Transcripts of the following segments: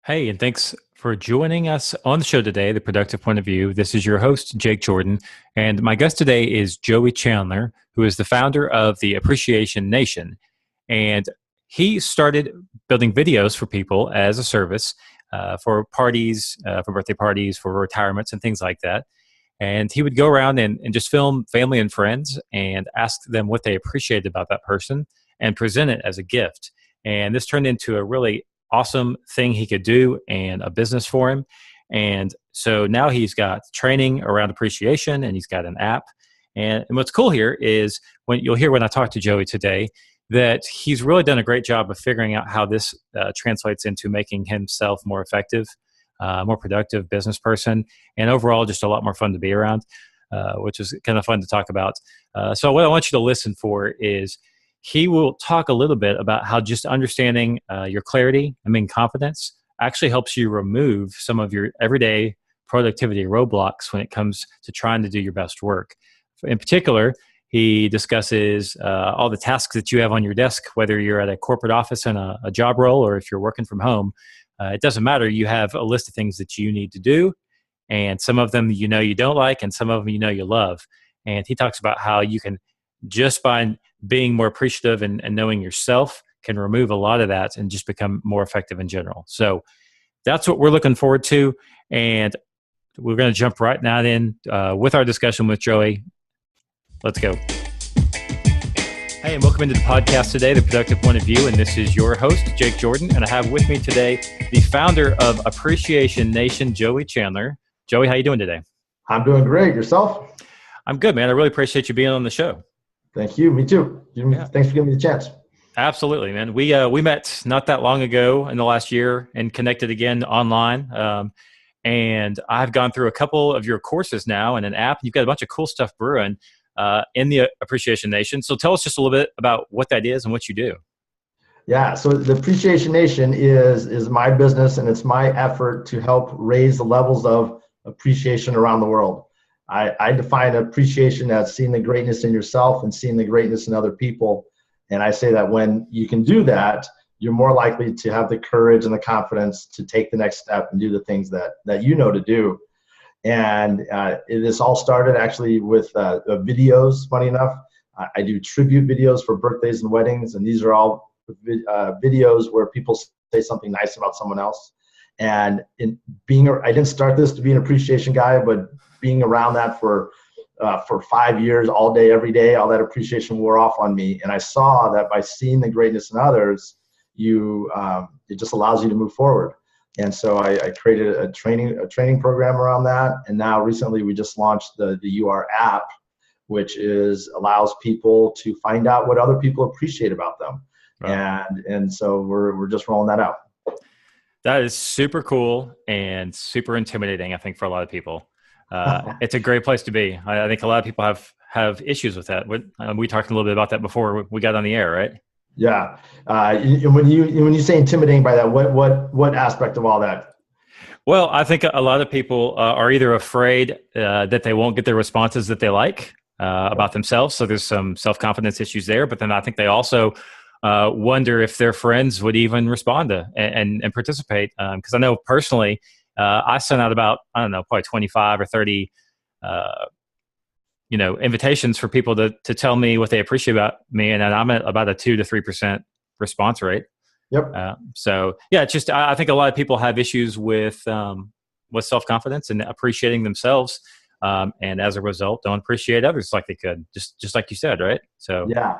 Hey, and thanks for joining us on the show today, The Productive Point of View. This is your host, Jake Jordan. And my guest today is Joey Chandler, who is the founder of the Appreciation Nation. And he started building videos for people as a service for parties, for birthday parties, for retirements, and things like that. And he would go around and just film family and friends and ask them what they appreciated about that person and present it as a gift. And this turned into a really awesome thing he could do and a business for him. And so now he's got training around appreciation and he's got an app. And what's cool here is when you'll hear when I talk to Joey today, that he's really done a great job of figuring out how this translates into making himself more effective, more productive business person, and overall just a lot more fun to be around, which is kind of fun to talk about. So what I want you to listen for is he will talk a little bit about how just understanding your clarity and being confidence actually helps you remove some of your everyday productivity roadblocks when it comes to trying to do your best work. In particular, he discusses all the tasks that you have on your desk, whether you're at a corporate office in a job role or if you're working from home. It doesn't matter. You have a list of things that you need to do, and some of them you know you don't like, and some of them you know you love. And he talks about how you can, just by being more appreciative and knowing yourself, can remove a lot of that and just become more effective in general. So that's what we're looking forward to. And we're going to jump right now in with our discussion with Joey. Let's go. Hey, and welcome into the podcast today, The Productive Point of View. And this is your host, Jake Jordan. And I have with me today the founder of Appreciation Nation, Joey Chandler. Joey, how you doing today? I'm doing great. Yourself? I'm good, man. I really appreciate you being on the show. Thank you. Me too. Yeah. Thanks for giving me the chance. Absolutely, man. We met not that long ago in the last year and connected again online. And I've gone through a couple of your courses now and an app. You've got a bunch of cool stuff brewing in the Appreciation Nation. So tell us just a little bit about what that is and what you do. Yeah. So the Appreciation Nation is my business, and it's my effort to help raise the levels of appreciation around the world. I define appreciation as seeing the greatness in yourself and seeing the greatness in other people. And I say that when you can do that, you're more likely to have the courage and the confidence to take the next step and do the things that you know to do. And this all started actually with videos, funny enough. I do tribute videos for birthdays and weddings, and these are all videos where people say something nice about someone else. And I didn't start this to be an appreciation guy, but being around that for 5 years, all day, every day, all that appreciation wore off on me. And I saw that by seeing the greatness in others, it just allows you to move forward. And so I created a training program around that. And now recently we just launched the UR app, which allows people to find out what other people appreciate about them. Right. And so we're just rolling that out. That is super cool and super intimidating, I think, for a lot of people. It's a great place to be. I think a lot of people have issues with that. We talked a little bit about that before we got on the air, right? Yeah. When you say intimidating by that, what aspect of all that? Well, I think a lot of people are either afraid that they won't get the responses that they like about themselves. So there's some self-confidence issues there. But then I think they also wonder if their friends would even respond to and participate. Because I know personally, I sent out about, I don't know, probably 25 or 30, invitations for people to tell me what they appreciate about me. And I'm at about a 2 to 3% response rate. Yep. So yeah, it's just, I think a lot of people have issues with self-confidence and appreciating themselves. And as a result, don't appreciate others like they could, just like you said, right? So yeah,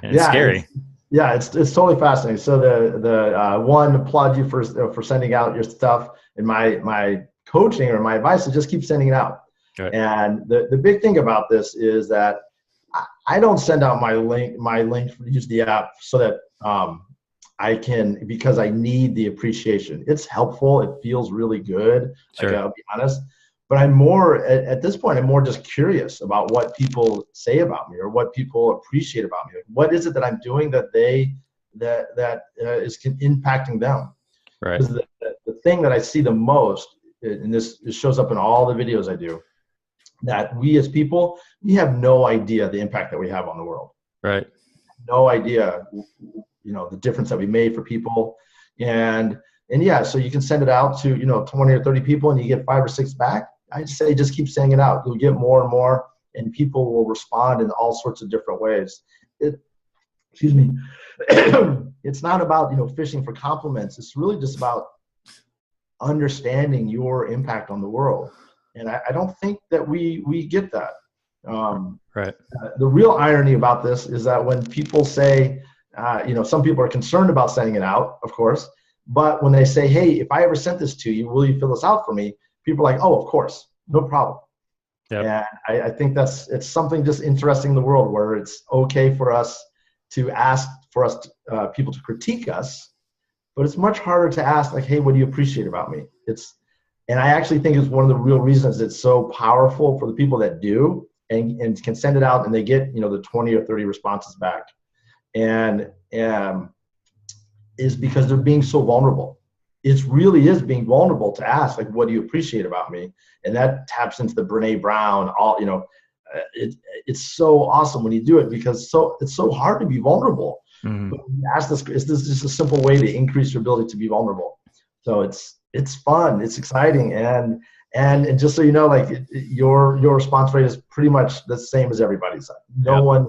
it's scary. It's totally fascinating. So the one, applaud you for sending out your stuff, and my coaching or my advice is just keep sending it out. Right. And the big thing about this is that I don't send out my link to use the app so that I can, because I need the appreciation. It's helpful. It feels really good. Sure. Like, I'll be honest. But I'm more, at this point, I'm more just curious about what people say about me or what people appreciate about me. Like, what is it that I'm doing that is impacting them? Right. Because the thing that I see the most, and this shows up in all the videos I do, that we as people, we have no idea the impact that we have on the world. Right. No idea, the difference that we made for people. And And yeah, so you can send it out to, 20 or 30 people and you get 5 or 6 back. I'd say just keep sending it out. You'll get more and more, and people will respond in all sorts of different ways. Excuse me. It's not about, fishing for compliments. It's really just about understanding your impact on the world. And I don't think that we get that. Right. The real irony about this is that when people say, some people are concerned about sending it out, of course, but when they say, hey, if I ever sent this to you, will you fill this out for me? People are like, oh, of course, no problem. Yep. And I think it's something just interesting in the world where it's okay for us to ask for us people to critique us, but it's much harder to ask like, hey, what do you appreciate about me? And I actually think it's one of the real reasons it's so powerful for the people that do and can send it out and they get, the 20 or 30 responses back. And is because they're being so vulnerable. It really is being vulnerable to ask, like, what do you appreciate about me? And that taps into the Brene Brown, it's so awesome when you do it because it's so hard to be vulnerable. Mm-hmm. But when you ask this is just a simple way to increase your ability to be vulnerable. So it's fun, it's exciting, and just so you know, like your response rate is pretty much the same as everybody's. No one.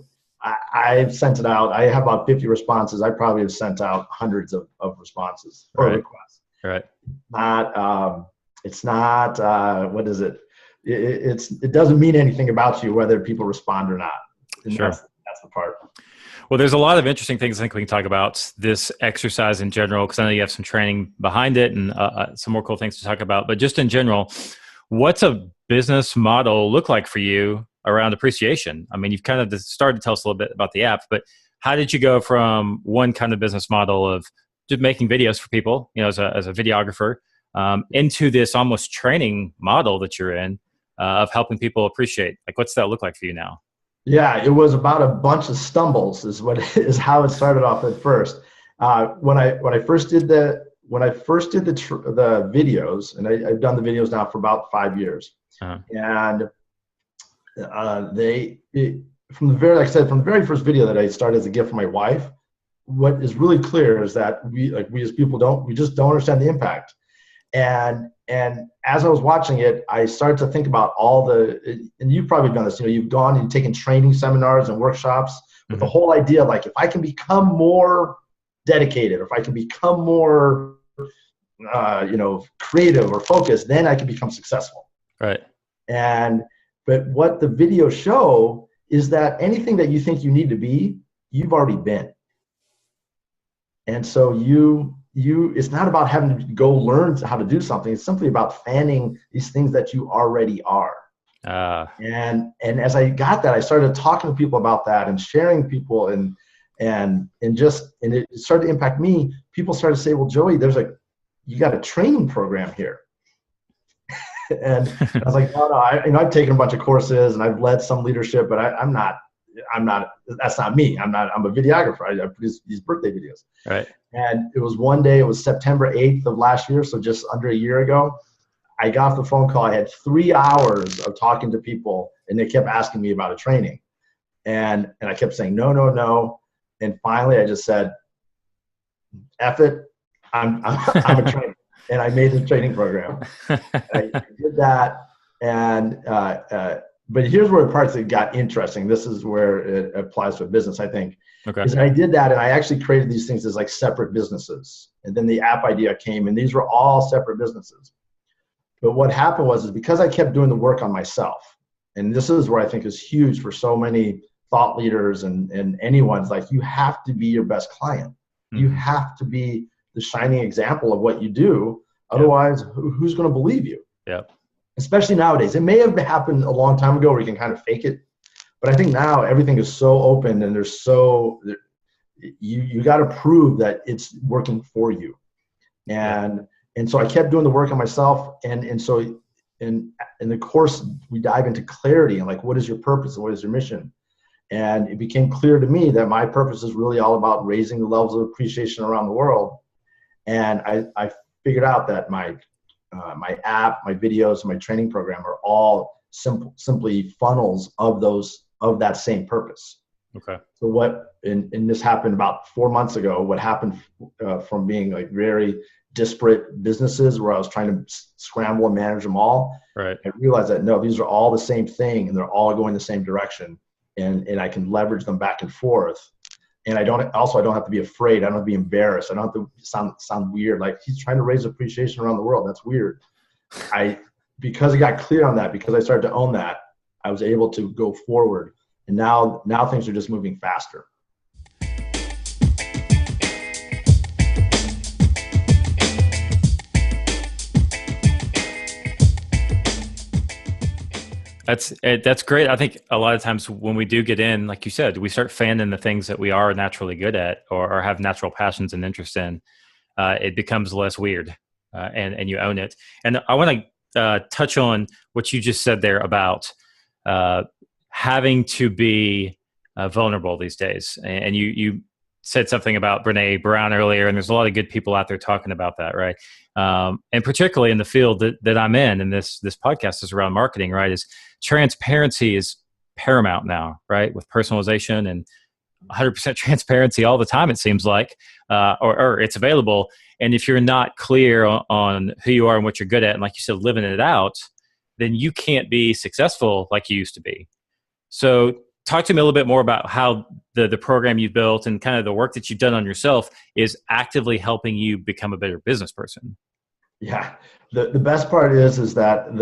I've sent it out. I have about 50 responses. I probably have sent out hundreds of responses or requests. Right. It's not. What is it? It doesn't mean anything about you whether people respond or not. And sure. That's the part. Well, there's a lot of interesting things I think we can talk about this exercise in general, because I know you have some training behind it and some more cool things to talk about. But just in general, what's a business model look like for you around appreciation? I mean, you've kind of started to tell us a little bit about the app, but how did you go from one kind of business model of just making videos for people, as a videographer, into this almost training model that you're in of helping people appreciate? Like, what's that look like for you now? Yeah, it was about a bunch of stumbles is how it started off at first. When I first did the videos, and I've done the videos now for about 5 years, and from the very first video that I started as a gift for my wife, what is really clear is that we as people just don't understand the impact. And as I was watching it, I started to think about and you've probably done this, you've gone and taken training seminars and workshops with the whole idea, like, if I can become more dedicated, or if I can become more, creative or focused, then I can become successful. Right. But what the videos show is that anything that you think you need to be, you've already been. And so it's not about having to go learn how to do something. It's simply about fanning these things that you already are. And as I got that, I started talking to people about that and sharing people and it started to impact me. People started to say, well, Joey, you got a training program here. And I was like, no, I've taken a bunch of courses and I've led some leadership, but I'm not, that's not me. I'm a videographer. I produce these birthday videos. Right. And it was one day, it was September 8th of last year. So just under a year ago, I got off the phone call. I had 3 hours of talking to people and they kept asking me about a training. And I kept saying, no. And finally I just said, F it. I'm a trainer. And I made the training program. I did that. And, but here's where the parts that got interesting. This is where it applies to business, I think. Okay. Is I did that and I actually created these things as like separate businesses. And then the app idea came and these were all separate businesses. But what happened is because I kept doing the work on myself, and this is where I think is huge for so many thought leaders and anyone's like, you have to be your best client. Mm-hmm. You have to be the shining example of what you do. Otherwise, who's going to believe you? Yeah. Especially nowadays. It may have happened a long time ago where you can kind of fake it. But I think now everything is so open and you got to prove that it's working for you. And so I kept doing the work on myself. And so in the course, we dive into clarity and like, what is your purpose and what is your mission? And it became clear to me that my purpose is really all about raising the levels of appreciation around the world. And I figured out that my app, my videos, and my training program are all simply funnels of that same purpose. Okay. So and this happened about 4 months ago. What happened from being like very disparate businesses where I was trying to scramble and manage them all. Right. I realized that no, these are all the same thing and they're all going the same direction, and I can leverage them back and forth. And I don't have to be afraid. I don't have to be embarrassed. I don't have to sound weird. Like, he's trying to raise appreciation around the world. That's weird. Because I got clear on that, because I started to own that, I was able to go forward. And now things are just moving faster. That's great. I think a lot of times when we do get in, like you said, we start fanning the things that we are naturally good at or have natural passions and interest in. It becomes less weird, and you own it. And I want to touch on what you just said there about having to be vulnerable these days. And you said something about Brene Brown earlier, and there's a lot of good people out there talking about that, right? And particularly in the field that I'm in, and this podcast is around marketing, right? Is transparency is paramount now, right? With personalization and 100% transparency all the time, it seems like, or it's available. And if you're not clear on who you are and what you're good at, and like you said, living it out, then you can't be successful like you used to be. So talk to me a little bit more about how the program you've built and kind of the work that you've done on yourself is actively helping you become a better business person. Yeah. The best part is that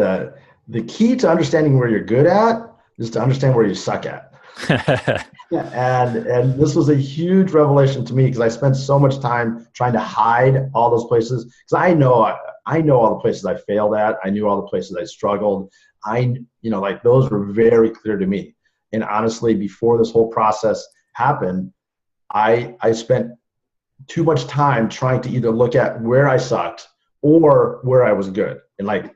the key to understanding where you're good at is to understand where you suck at. And this was a huge revelation to me, because I spent so much time trying to hide all those places. Because I know all the places I failed at. I knew all the places I struggled. Like, those were very clear to me. And honestly, before this whole process happened, I spent too much time trying to either look at where I sucked or where I was good, and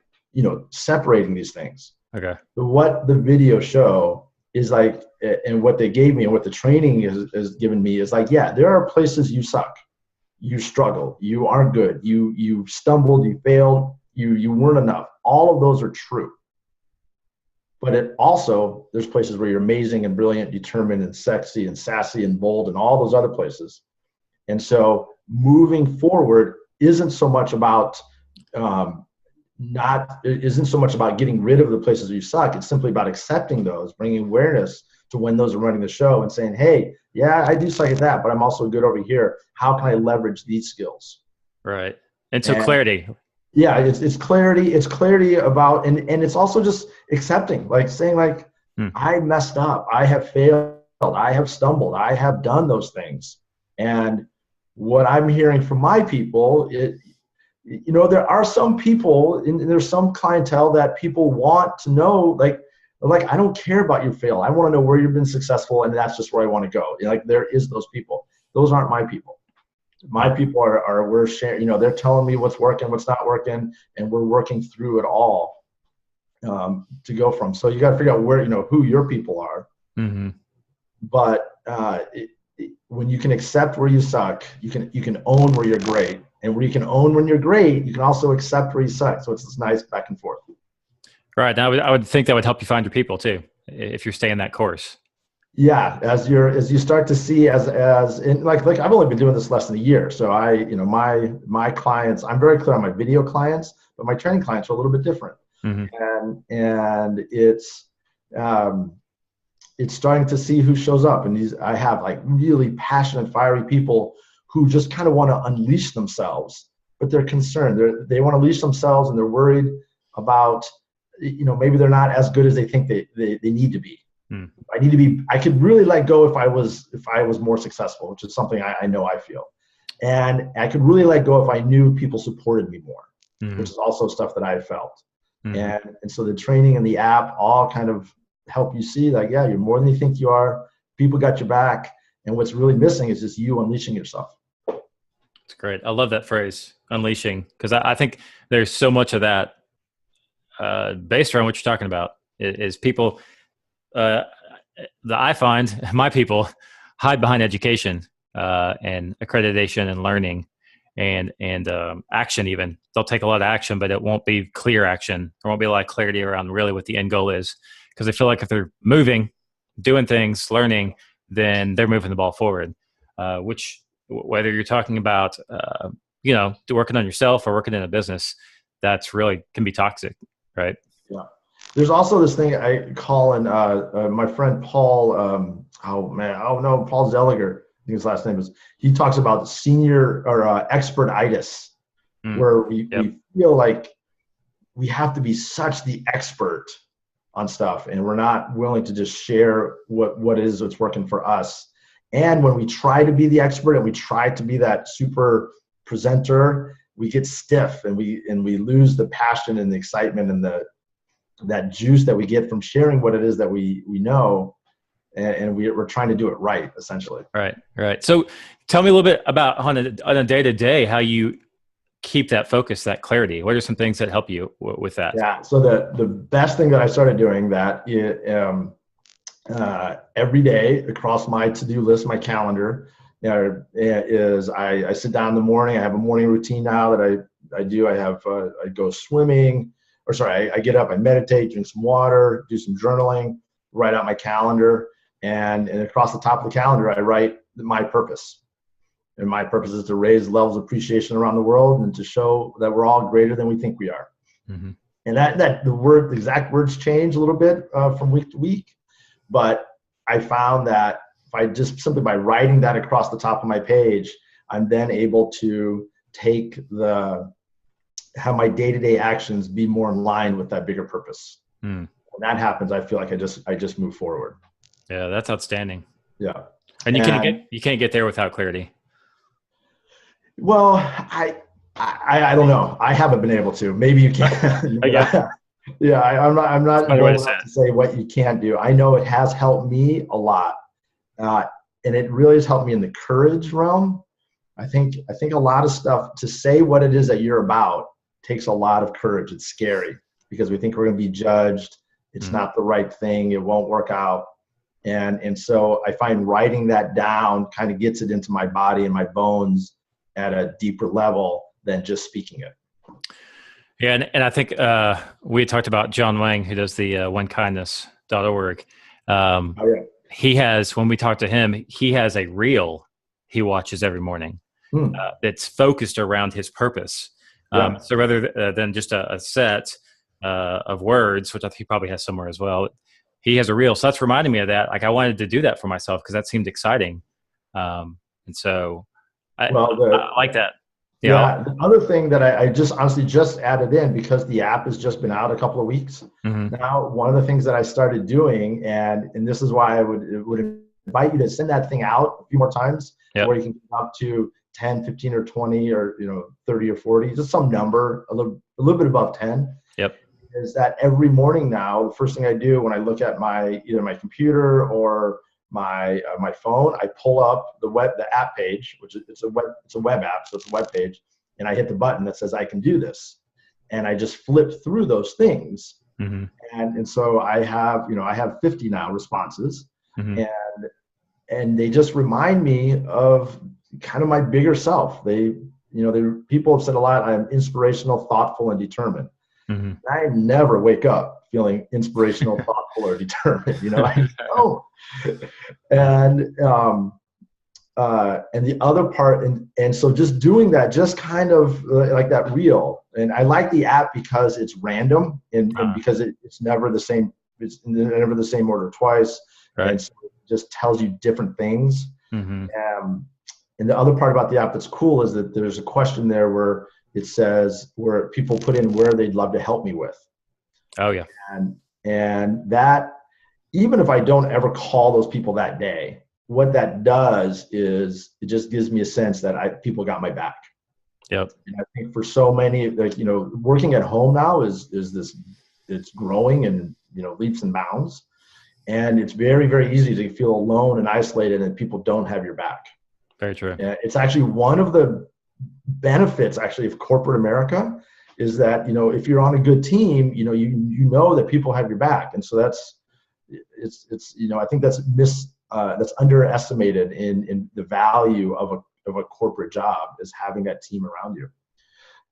separating these things. Okay. What the video show is like, and what they gave me and what the training is given me is like, yeah, there are places you suck, you struggle, you aren't good, you stumbled, you failed, you weren't enough. All of those are true. But there's places where you're amazing and brilliant, determined and sexy and sassy and bold and all those other places. And so moving forward isn't so much about getting rid of the places you suck. It's simply about accepting those, bringing awareness to when those are running the show and saying, hey, yeah, I do suck at that, but I'm also good over here. How can I leverage these skills? Right. And so clarity. Yeah, it's clarity. It's clarity about, and it's also just accepting, like saying like, I messed up. I have failed. I have stumbled. I have done those things. And what I'm hearing from my people, there are some people, and there's some clientele that people want to know, like, I don't care about your fail. I want to know where you've been successful, and that's just where I want to go. Like, there is those people. Those aren't my people. My people are we're sharing, they're telling me what's working, what's not working, and we're working through it all to go from. So you got to figure out where, who your people are. Mm-hmm. But when you can accept where you suck, you can own where you're great. And where you can own when you're great, you can also accept where you suck. So it's this nice back and forth. Right. Now, I would think that would help you find your people too, if you're staying that course. Yeah, as you start to see as like I've only been doing this less than a year, so my clients, I'm very clear on my video clients, but my training clients are a little bit different, and it's starting to see who shows up, and I have like really passionate, fiery people who just kind of want to unleash themselves, but they're concerned. They want to unleash themselves, and they're worried about maybe they're not as good as they think they need to be. I could really let go if I was more successful, which is something I know I feel. And I could really let go if I knew people supported me more, which is also stuff that I felt. And so the training and the app all kind of help you see like, yeah, you're more than you think you are. People got your back. And what's really missing is just you unleashing yourself. That's great. I love that phrase, unleashing, because I think there's so much of that based around what you're talking about is people I find my people hide behind education and accreditation and learning and action. Even they'll take a lot of action, but it won't be clear action. There won't be a lot of clarity around really what the end goal is, because they feel like if they're moving, doing things, learning, then they're moving the ball forward. Which whether you're talking about working on yourself or working in a business, that's really can be toxic, right? Yeah. There's also this thing I call in my friend Paul. Paul Zelliger. I think his last name is. He talks about senior or expertitis, where we feel like we have to be such the expert on stuff, and we're not willing to just share what's working for us. And when we try to be the expert and we try to be that super presenter, we get stiff and we lose the passion and the excitement and that juice that we get from sharing what it is that we know, and we're trying to do it right, essentially. Right. So tell me a little bit about on a day-to-day how you keep that focus, that clarity. What are some things that help you with that? Yeah. So the best thing that I started doing that every day across my to-do list, my calendar, is I sit down in the morning. I have a morning routine now that I do. I go swimming, I get up, I meditate, drink some water, do some journaling, write out my calendar, and across the top of the calendar, I write my purpose. And my purpose is to raise levels of appreciation around the world and to show that we're all greater than we think we are. Mm-hmm. And that the exact words change a little bit from week to week, but I found that if I just simply by writing that across the top of my page, I'm then able to have my day-to-day actions be more in line with that bigger purpose. When that happens, I feel like I just move forward. Yeah, that's outstanding. Yeah. And you can't get there without clarity. Well, I don't know. I haven't been able to. Maybe you can. I'm not able to say what you can't do. I know it has helped me a lot, and it really has helped me in the courage realm. I think a lot of stuff to say what it is that you're about takes a lot of courage. It's scary because we think we're going to be judged. It's not the right thing. It won't work out. And so I find writing that down kind of gets it into my body and my bones at a deeper level than just speaking it. Yeah. And I think we talked about John Wang, who does the onekindness.org. He has, when we talked to him, he has a reel he watches every morning that's focused around his purpose. So rather than just a set of words, which I think he probably has somewhere as well, he has a reel. So that's reminding me of that. Like I wanted to do that for myself because that seemed exciting. And so I like that. Yeah. The other thing that I just honestly just added in, because the app has just been out a couple of weeks. Now, one of the things that I started doing, and this is why I would invite you to send that thing out a few more times, where you can get up to 10, 15, or 20, or 30 or 40, just some number, a little bit above 10. Is that every morning now, the first thing I do when I look at either my computer or my phone, I pull up the app page, which it's a web app, so it's a web page, and I hit the button that says I can do this, and I just flip through those things, and so I have 50 now responses, and they just remind me of kind of my bigger self. People have said a lot, I'm inspirational, thoughtful, and determined. I never wake up feeling inspirational, thoughtful, or determined. And the other part, and so just doing that, just kind of like that reel. And I like the app because it's random and because it's never the same. It's never the same order twice, and so it just tells you different things. And the other part about the app that's cool is that there's a question there where it says where people put in where they'd love to help me with. Oh yeah. And that, even if I don't ever call those people that day, what that does is it just gives me a sense that people got my back. Yep. And I think for so many, working at home now is it's growing in leaps and bounds, and it's very, very easy to feel alone and isolated, and people don't have your back. Very true. It's actually one of the benefits of corporate America is that if you're on a good team, you know that people have your back, and so I think that's underestimated in the value of a corporate job, is having that team around you.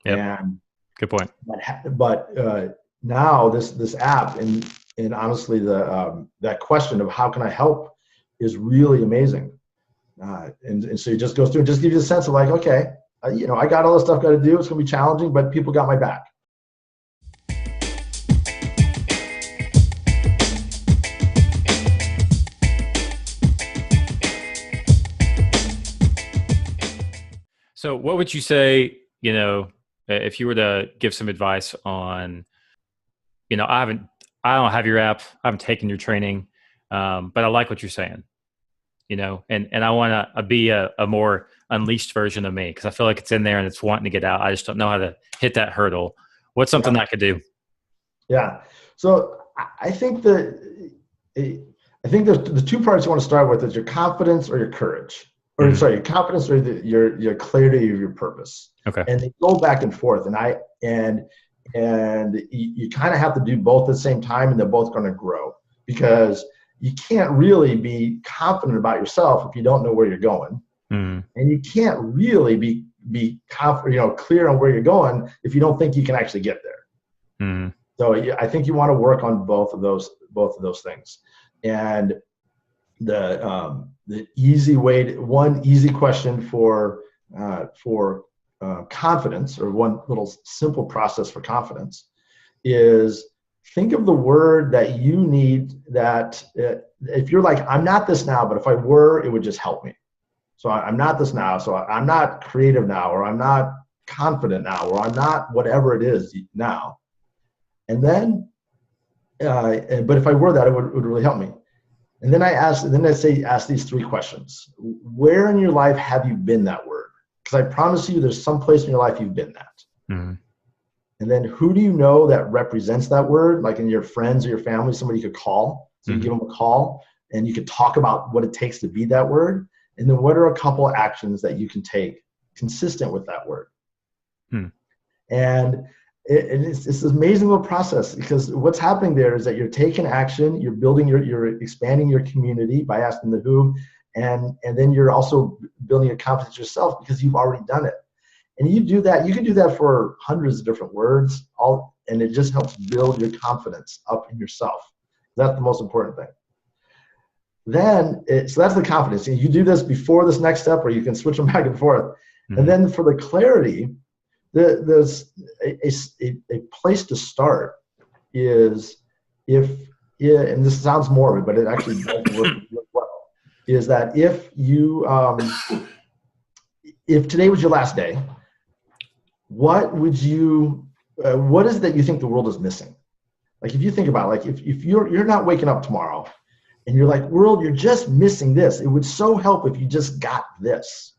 Yeah. Good point. But now this app and honestly that question of how can I help is really amazing. And so it just goes through and just gives you a sense of like, okay, I got all this stuff got to do. It's going to be challenging, but people got my back. So what would you say, if you were to give some advice on, I don't have your app, I haven't taken your training, but I like what you're saying, and I want to be a more unleashed version of me because I feel like it's in there and it's wanting to get out. I just don't know how to hit that hurdle. What's something I could do? Yeah. So I think the two parts you want to start with is your confidence or your courage. Or sorry, your confidence or your clarity of your purpose. Okay. And they go back and forth. And you kind of have to do both at the same time, and they're both going to grow, because you can't really be confident about yourself if you don't know where you're going. And you can't really be confident, clear on where you're going if you don't think you can actually get there. So I think you want to work on both of those things. And the easy one easy question for confidence, or one little simple process for confidence, is think of the word that you need, that if you're like, I'm not this now, but if I were, it would just help me. So I'm not this now, so I'm not creative now, or I'm not confident now, or I'm not whatever it is now. And then, but if I were that, it would really help me. And then ask these three questions. Where in your life have you been that word? Because I promise you there's some place in your life you've been that. And then who do you know that represents that word? Like in your friends or your family, somebody you could call. So you give them a call and you could talk about what it takes to be that word. And then what are a couple of actions that you can take consistent with that word? And it's this amazing little process, because what's happening there is that you're taking action, you're building you're expanding your community by asking the who, and then you're also building your confidence yourself because you've already done it. And you do that, you can do that for hundreds of different words, and it just helps build your confidence up in yourself. That's the most important thing. Then, so that's the confidence. You do this before this next step, or you can switch them back and forth. And then for the clarity, there's a place to start is and this sounds morbid, but it actually does work well, is that if today was your last day, what is it that you think the world is missing? Like, if you think about it, like if you're not waking up tomorrow and you're like, world, you're just missing this. It would so help if you just got this.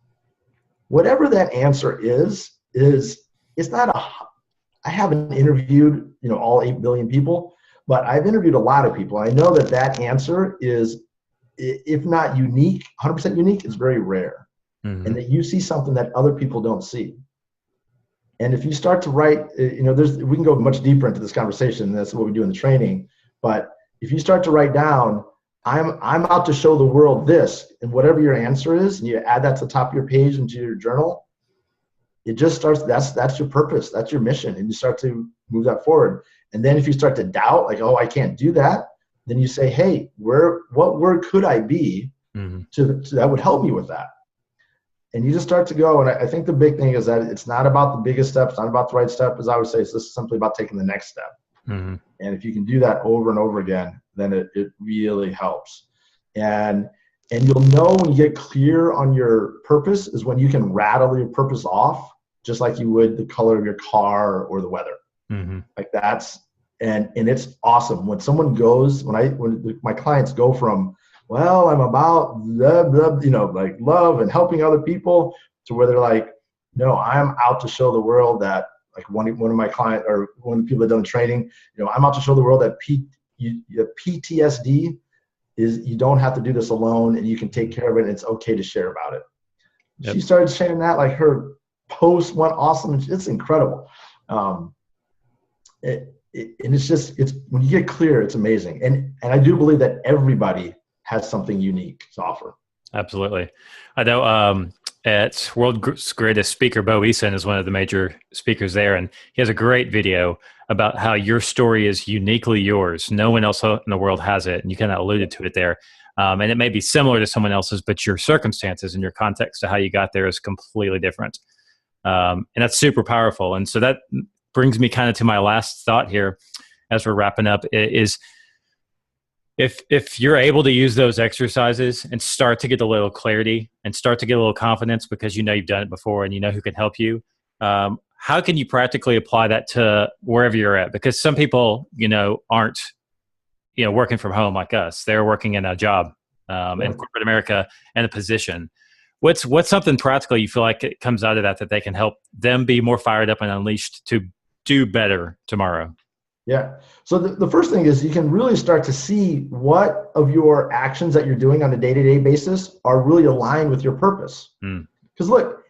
Whatever that answer is it's not I haven't interviewed, all 8 billion people, but I've interviewed a lot of people. I know that answer is, if not unique, 100% unique, is very rare. And that you see something that other people don't see. And if you start to write, we can go much deeper into this conversation. That's what we do in the training. But if you start to write down, I'm out to show the world this, and whatever your answer is, and you add that to the top of your page into your journal, it just starts, that's your purpose, that's your mission, and you start to move that forward. And then if you start to doubt, like, oh, I can't do that, then you say, hey, what word could I be that would help me with that? And you just start to go. And I think the big thing is that it's not about the biggest steps, not about the right step, as I would say. It's just simply about taking the next step. And if you can do that over and over again, then it really helps. And you'll know when you get clear on your purpose is when you can rattle your purpose off, just like you would the color of your car or the weather. Like that's, and it's awesome. When someone goes, when my clients go from, well, I'm about blah, blah, like love and helping other people, to where they're like, no, I'm out to show the world that, like one of my clients, or one of the people that done the training, I'm out to show the world that PTSD is, you don't have to do this alone, and you can take care of it, and it's okay to share about it. Yep. She started sharing that, like her post went awesome. It's incredible. And it's when you get clear, it's amazing. And I do believe that everybody has something unique to offer. Absolutely. I know at World's Greatest Speaker, Bo Eason is one of the major speakers there, and he has a great video about how your story is uniquely yours. No one else in the world has it, and you kind of alluded to it there. And it may be similar to someone else's, but your circumstances and your context to how you got there is completely different. And that's super powerful. And so that brings me kind of to my last thought here as we're wrapping up is if you're able to use those exercises and start to get a little clarity and start to get a little confidence because you know you've done it before and you know who can help you, how can you practically apply that to wherever you're at? Because some people, aren't, working from home like us. They're working in a job in corporate America and a position. What's something practical you feel like it comes out of that they can help them be more fired up and unleashed to do better tomorrow? Yeah. So the first thing is you can really start to see what of your actions that you're doing on a day-to-day basis are really aligned with your purpose. Because look,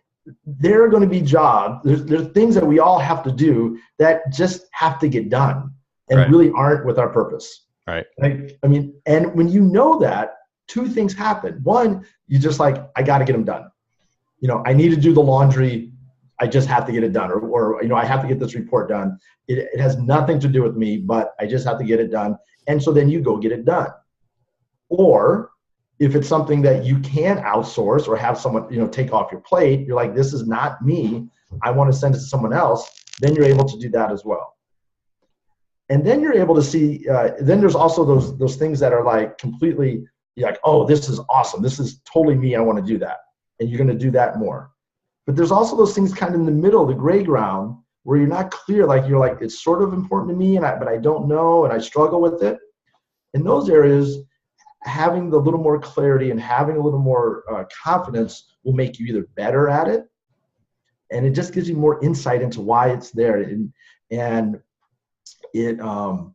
there are going to be jobs, there's things that we all have to do that just have to get done and really aren't with our purpose. Right. And when you know that, two things happen. One, you just I got to get them done. I need to do the laundry. I just have to get it done. Or I have to get this report done. It has nothing to do with me, but I just have to get it done. And so then you go get it done. Or if it's something that you can outsource or have someone, take off your plate, you're like, this is not me. I want to send it to someone else. Then you're able to do that as well. And then you're able to see, then there's also those things that are completely, you're like, oh, this is awesome. This is totally me. I want to do that. And you're going to do that more. But there's also those things kind of in the middle, the gray ground, where you're not clear. You're like, it's sort of important to me, but I don't know, and I struggle with it. In those areas, having the little more clarity and having a little more confidence will make you either better at it, and it just gives you more insight into why it's there, and it allows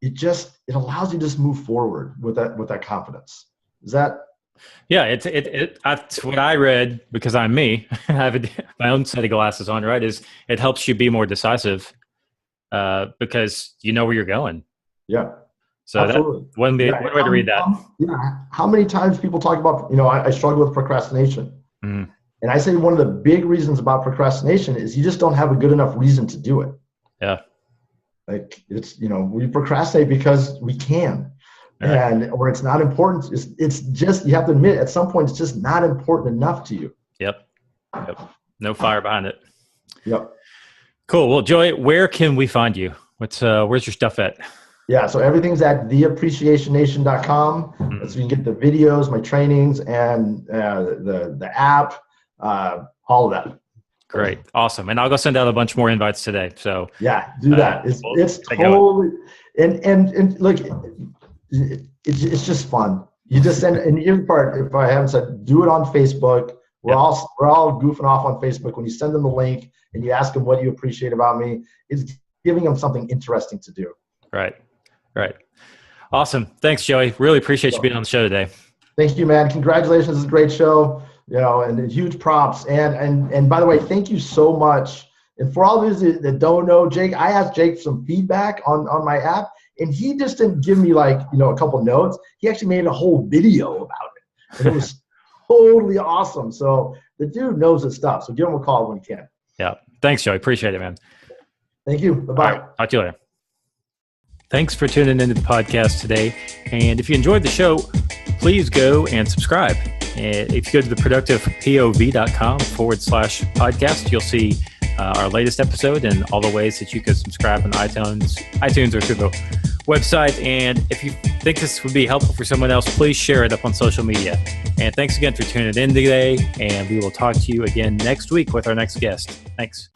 you to just move forward with that confidence. Is that? Yeah, that's what I read because I'm me. I have my own set of glasses on, right? Is it helps you be more decisive because you know where you're going. Yeah. So absolutely. That one way to read that. How many times people talk about, I struggle with procrastination. And I say one of the big reasons about procrastination is you just don't have a good enough reason to do it. Yeah. We procrastinate because we can. Or it's not important. It's just, you have to admit at some point, it's just not important enough to you. Yep. No fire behind it. Yep. Cool. Well, Joey, where can we find you? Where's your stuff at? Yeah. So everything's at theappreciationnation.com. So you can get the videos, my trainings, and the app, all of that. Great. Awesome. And I'll go send out a bunch more invites today. So yeah, do that. It's totally, and look, it's just fun. You just send, and here's the part, if I haven't said, do it on Facebook. We're all goofing off on Facebook. When you send them the link and you ask them what you appreciate about me, it's giving them something interesting to do. Right. Awesome. Thanks, Joey. Really appreciate you being on the show today. Thank you, man. Congratulations. It's a great show, and huge props. And by the way, thank you so much. And for all of you that don't know Jake, I asked Jake for some feedback on my app. And he just didn't give me a couple notes. He actually made a whole video about it. And it was totally awesome. So the dude knows his stuff. So give him a call when you can. Yeah. Thanks, Joey. Appreciate it, man. Thank you. Bye-bye. Right. Talk to you later. Thanks for tuning into the podcast today. And if you enjoyed the show, please go and subscribe. And if you go to theproductivepov.com/podcast, you'll see our latest episode and all the ways that you can subscribe on iTunes or through the website. And if you think this would be helpful for someone else, please share it up on social media. And thanks again for tuning in today. And we will talk to you again next week with our next guest. Thanks.